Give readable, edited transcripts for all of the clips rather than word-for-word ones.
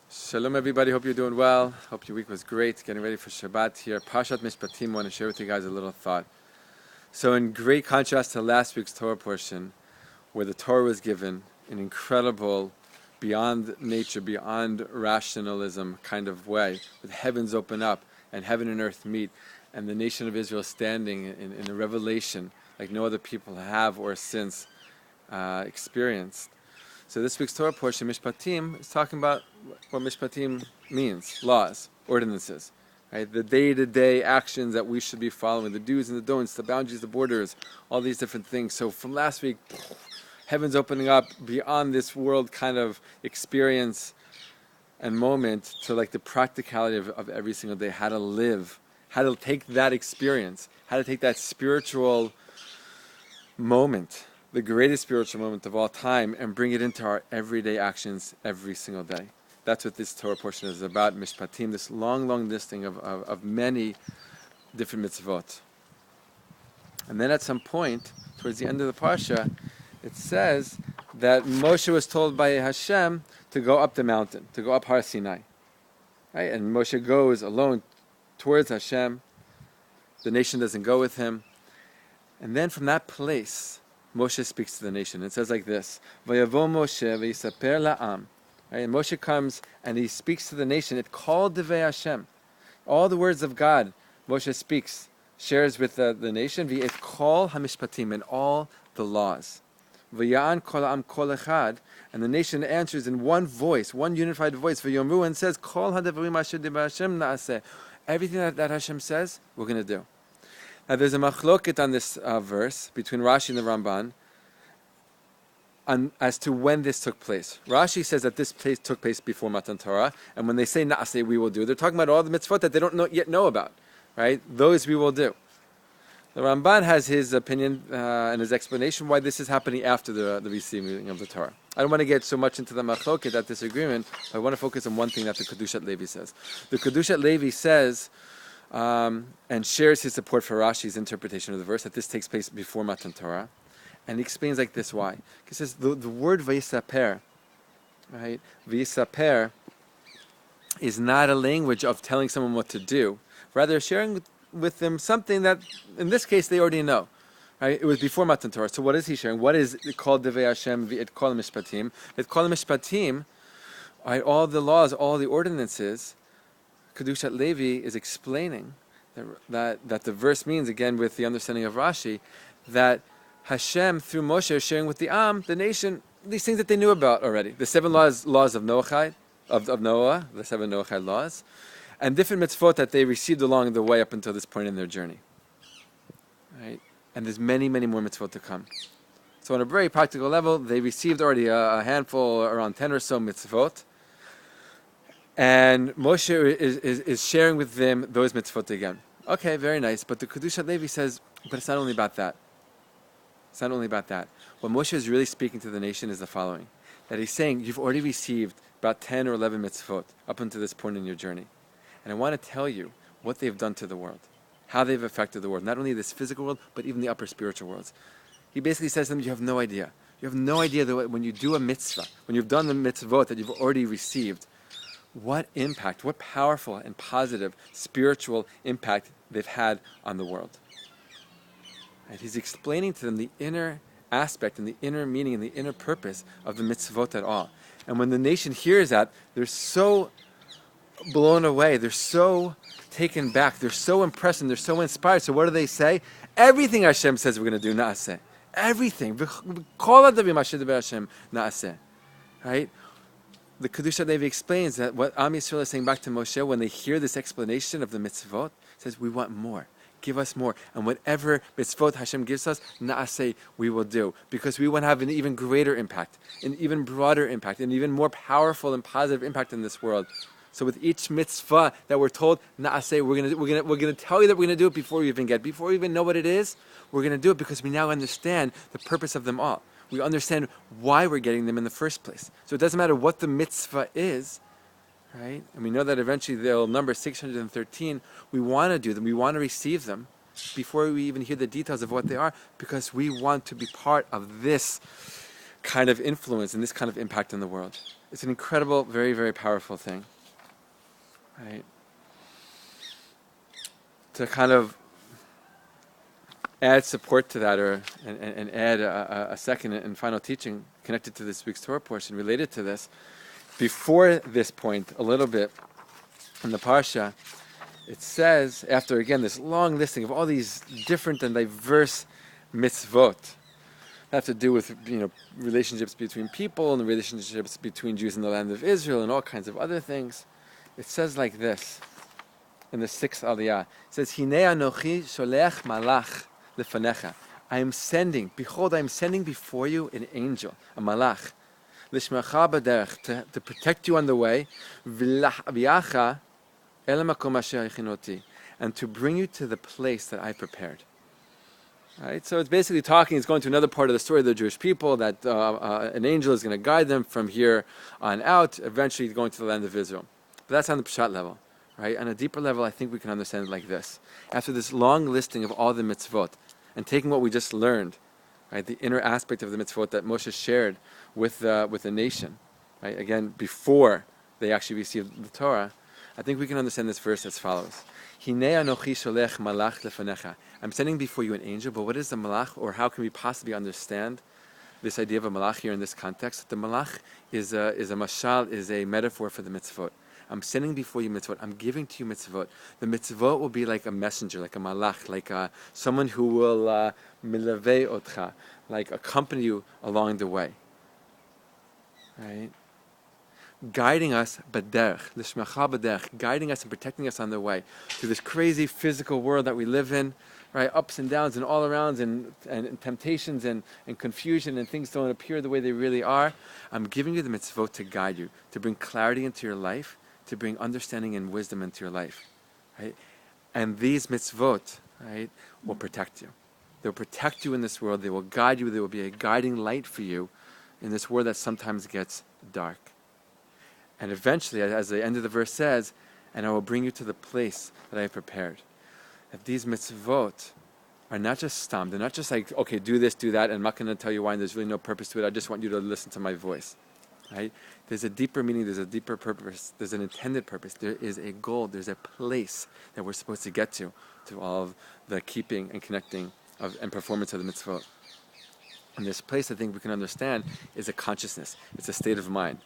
Shalom everybody, hope you're doing well. Hope your week was great. Getting ready for Shabbat here. Parshat Mishpatim, I want to share with you guys a little thought. So in great contrast to last week's Torah portion, where the Torah was given, an incredible, beyond nature, beyond rationalism kind of way, with heavens open up and heaven and earth meet, and the nation of Israel standing in a revelation like no other people have or since experienced. So this week's Torah portion, Mishpatim, is talking about what Mishpatim means, laws, ordinances, right? The day-to-day actions that we should be following, the do's and the don'ts, the boundaries, the borders, all these different things. So from last week, heaven's opening up beyond this world kind of experience and moment to like the practicality of every single day, how to live, how to take that experience, how to take that spiritual moment, the greatest spiritual moment of all time, and bring it into our everyday actions every single day. That's what this Torah portion is about, Mishpatim, this long listing of many different mitzvot. And then at some point, towards the end of the Parsha, it says that Moshe was told by Hashem to go up the mountain, to go up Har Sinai. Right? And Moshe goes alone towards Hashem. The nation doesn't go with him. And then from that place, Moshe speaks to the nation. It says like this: Vayavo Moshe v'yisaper la'am. Right? And Moshe comes and he speaks to the nation. It called Devei Hashem. All the words of God, Moshe speaks, shares with the nation. V'et kol hamishpatim, and all the laws. V'ya'an kol ha'am kol echad. And the nation answers in one voice, one unified voice. V'yomru, and says, Kol ha'devarim asher dibar Hashem na'aseh. Everything that Hashem says, we're going to do. Now there's a machloket on this verse between Rashi and the Ramban as to when this took place. Rashi says that this took place before Matan Torah, and when they say Na'aseh, we will do, they're talking about all the mitzvot that they don't yet know about, right? Those we will do. The Ramban has his opinion and his explanation why this is happening after the receiving of the Torah. I don't want to get so much into the machloket, that disagreement, but I want to focus on one thing that the Kedushat Levi says. The Kedushat Levi says, and shares his support for Rashi's interpretation of the verse, that this takes place before Matan Torah. And he explains like this why. He says the word Vayisaper, right? Vayisaper is not a language of telling someone what to do, rather sharing with them something that, in this case, they already know. Right? It was before Matan Torah. So what is he sharing? What is it called Devei Hashem v'et kol mishpatim? Et kol mishpatim, right, all the laws, all the ordinances. Kedushat Levi is explaining that the verse means, again with the understanding of Rashi, that Hashem through Moshe is sharing with the the nation, these things that they knew about already. The 7 laws of Noah, of Noah, the 7 Noahide laws, and different mitzvot that they received along the way up until this point in their journey. Right? And there's many more mitzvot to come. So on a very practical level, they received already a handful, around 10 or so mitzvot. And Moshe is sharing with them those mitzvot again. Okay, very nice. But the Kedushat Levi says, but it's not only about that. It's not only about that. What Moshe is really speaking to the nation is the following. That he's saying, you've already received about 10 or 11 mitzvot up until this point in your journey. And I want to tell you what they've done to the world. How they've affected the world. Not only this physical world, but even the upper spiritual worlds. He basically says to them, you have no idea. You have no idea that when you do a mitzvah, when you've done the mitzvot that you've already received, what impact, what powerful and positive spiritual impact they've had on the world. And he's explaining to them the inner aspect and the inner meaning and the inner purpose of the mitzvot at all. And when the nation hears that, they're so blown away, they're so taken back, they're so impressed and they're so inspired. So what do they say? Everything Hashem says we're going to do, na'aseh. Everything. Right? The Kedushat Levi explains that what Am Yisrael is saying back to Moshe, when they hear this explanation of the mitzvot, says, we want more. Give us more. And whatever mitzvot Hashem gives us, na'aseh, we will do. Because we want to have an even greater impact, an even broader impact, an even more powerful and positive impact in this world. So with each mitzvah that we're told, na'aseh, we're going to tell you that we're going to do it before we even know what it is. We're going to do it because we now understand the purpose of them all. We understand why we're getting them in the first place. So it doesn't matter what the mitzvah is, right? And we know that eventually they'll number 613. We want to do them. We want to receive them before we even hear the details of what they are, because we want to be part of this kind of influence and this kind of impact in the world. It's an incredible, very, very powerful thing, right? To kind of add support to that, and add a second and final teaching connected to this week's Torah portion related to this. Before this point, a little bit in the Parsha, it says, after again this long listing of all these different and diverse mitzvot that have to do with relationships between people and the relationships between Jews in the land of Israel and all kinds of other things, it says like this in the 6th Aliyah. It says, Hinei anochi sholech malach lefanecha. I am sending, behold, I am sending before you an angel, a malach, lishmecha b'derech, to protect you on the way, v'yacha el makom asher hachinoti, and to bring you to the place that I prepared. Right? So it's basically it's going to another part of the story of the Jewish people, that an angel is going to guide them from here on out, eventually going to the land of Israel. But that's on the Parshat level. Right? On a deeper level, I think we can understand it like this. After this long listing of all the mitzvot, and taking what we just learned, right, the inner aspect of the mitzvot that Moshe shared with the nation, right, again, before they actually received the Torah, I think we can understand this verse as follows. Hinei anochi sholech malach lefanecha. I'm sending before you an angel, but what is the malach, or how can we possibly understand this idea of a malach here in this context? The malach is a mashal, is a metaphor for the mitzvot. I'm sending before you mitzvot. I'm giving to you mitzvot. The mitzvot will be like a messenger, like a malach, like someone who will milavei otcha, like accompany you along the way. Right? Guiding us, b'derech, l'shmecha b'derech, guiding us and protecting us on the way through this crazy physical world that we live in, right? Ups and downs and all arounds and temptations and confusion, and things don't appear the way they really are. I'm giving you the mitzvot to guide you, to bring clarity into your life, to bring understanding and wisdom into your life, right? And these mitzvot, right, will protect you. They'll protect you in this world. They will guide you. They will be a guiding light for you in this world that sometimes gets dark. And eventually, as the end of the verse says, and I will bring you to the place that I have prepared. That these mitzvot are not just stam. They're not just like, okay, do this, do that, and I'm not going to tell you why, and there's really no purpose to it. I just want you to listen to my voice. Right? There's a deeper meaning, there's a deeper purpose, there's an intended purpose. There is a goal, there's a place that we're supposed to get to all of the keeping and connecting and performance of the mitzvot. And this place, I think we can understand, is a consciousness. It's a state of mind.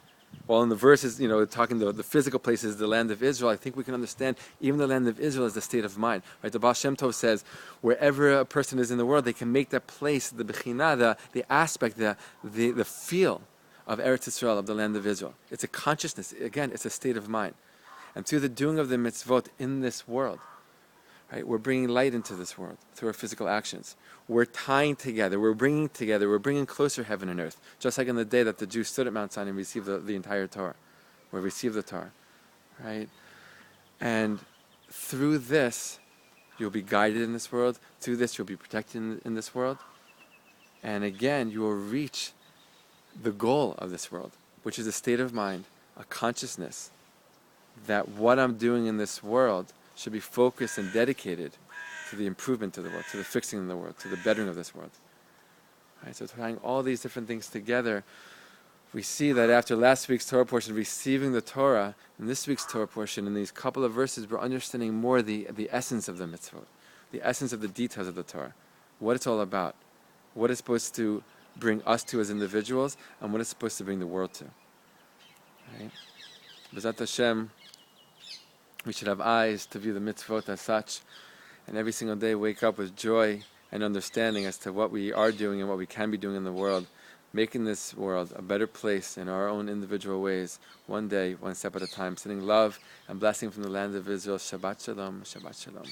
While in the verses, talking the physical places, the land of Israel, I think we can understand even the land of Israel is the state of mind. Right? The Baal Shem Tov says, wherever a person is in the world, they can make that place, the bechina, the aspect, the feel of Eretz Yisrael, of the land of Israel. It's a consciousness. Again, it's a state of mind. And through the doing of the mitzvot in this world, right, we're bringing light into this world through our physical actions. We're tying together, we're bringing closer heaven and earth. Just like in the day that the Jews stood at Mount Sinai and received the entire Torah. We received the Torah. Right? And through this, you'll be guided in this world. Through this, you'll be protected in this world. And again, you will reach the goal of this world, which is a state of mind, a consciousness, that what I'm doing in this world should be focused and dedicated to the improvement of the world, to the fixing of the world, to the bettering of this world. Right, so tying all these different things together, we see that after last week's Torah portion, receiving the Torah, in this week's Torah portion, in these couple of verses, we're understanding more the essence of the mitzvot, the essence of the details of the Torah, what it's all about, what it's supposed to bring us to as individuals, and what it's supposed to bring the world to. Right? B'ezrat Hashem, we should have eyes to view the mitzvot as such, and every single day wake up with joy and understanding as to what we are doing and what we can be doing in the world, making this world a better place in our own individual ways, one day, one step at a time, sending love and blessing from the land of Israel. Shabbat Shalom, Shabbat Shalom.